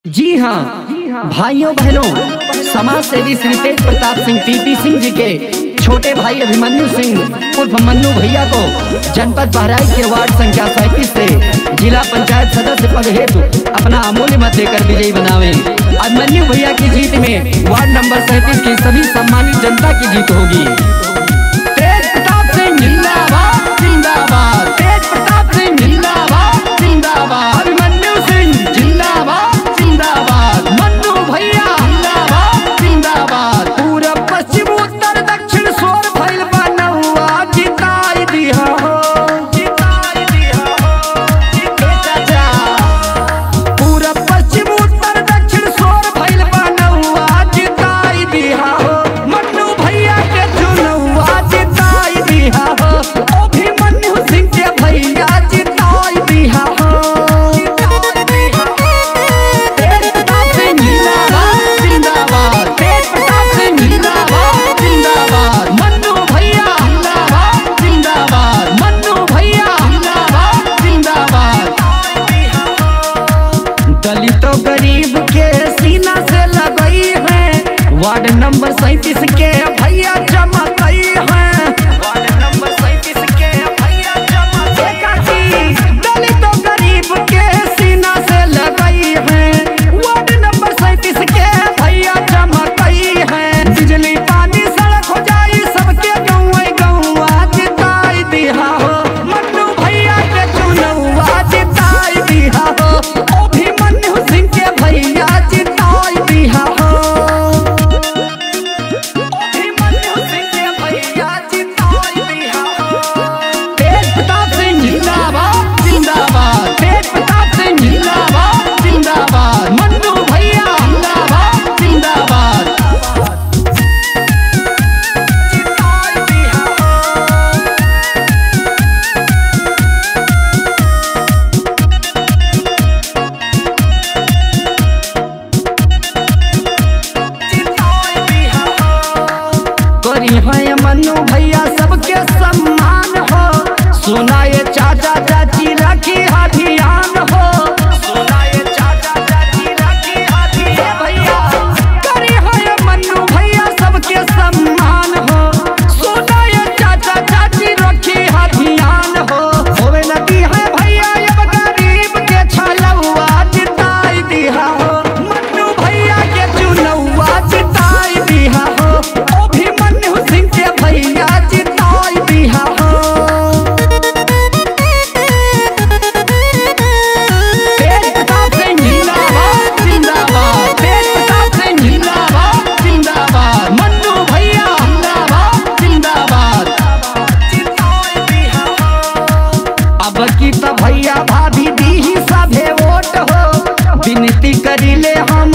जी हाँ भाइयों बहनों, समाज सेवी श्री तेज प्रताप सिंह टीपी सिंह जी के छोटे भाई अभिमन्यु सिंह उर्फ मन्नू भैया को जनपद बहराइच के वार्ड संख्या 37 से जिला पंचायत सदस्य पद हेतु अपना अमूल्य मत देकर विजयी बनावे। अभिमन्यु भैया की जीत में वार्ड नंबर 37 की सभी सम्मानित जनता की जीत होगी। तेज प्रताप सिंह जिंदाबाद जिंदाबाद, तेज प्रताप सिंह जिंदाबाद जिंदाबाद, अभिमन्यु सिंह जिंदाबाद जिंदाबाद, मन्नू भैया जिंदाबाद जिंदाबाद। पूरब पश्चिम उत्तर दक्षिण सोर फैल बनौआ जिताई दिया हो, जिताई दिया हो चाचा। पूरब पश्चिम उत्तर दक्षिण सोर फैल बनौआ जिताई दिया हो, मन्नू भैया के चुनौआ जिताई दिया हो, अभिमन्यु सिंह के भैया जिताई दिया हो। तेज प्रताप सिंह जिंदाबाद जिंदाबाद, तेज प्रताप सिंह जिंदाबाद जिंदाबाद, मन्नू भैया जिंदाबाद जिंदाबाद, मन्नू भैया जिंदाबाद जिंदाबाद। दलितों गरीब के सीना से लगई है, वार्ड नंबर 37 के भैया चमकई है, वार्ड नंबर 37 के भैया चमकई। दलितों गरीब के सीना से लगई है, वार्ड नंबर 37 के भैया चमकई है। बिजली पानी सड़क हो जाई सबके गौए गौआ जिताई दिया हो, मन्नू भैया के चुनौआ जिताई दिया हो, अभिमन्यु सिंह के भैया जिताई दिया हो, अभिमन्यु सिंह के भैया जिताई दिया हो। तेज प्रताप सिंह जिंदाबाद जिंदाबाद, तेज प्रताप सिंह जिंदाबाद जिंदाबाद, मन्नू भैया जिंदाबाद जिंदाबाद, जिताई दिया करी है मन्नू भैया सबके सम्मान हो, सुना ये चाचा चाची रखी ध्यान हो, सुना ये चाचा चाची रखी ध्यान भैया। करी है मन्नू भैया सबके सम्मान हो, सुना ये चाचा चाची रखी ध्यान हो। होवे नदी है भैया अब गरीब के छलौआ जिताई दिया हो, मन्नू भैया के चुनौआ जिताई दिया हो, अभिमन्यु सिंह के भैया जिताई दिया हो। तेज प्रताप सिंह जिंदाबाद जिंदाबाद, तेज प्रताप सिंह जिंदाबाद जिंदाबाद, मन्नू भैया जिंदाबाद जिंदाबाद, जिताई दिया हो। अब की तो भैया भाभी दी ही सभे वोट हो, विनती करिले हम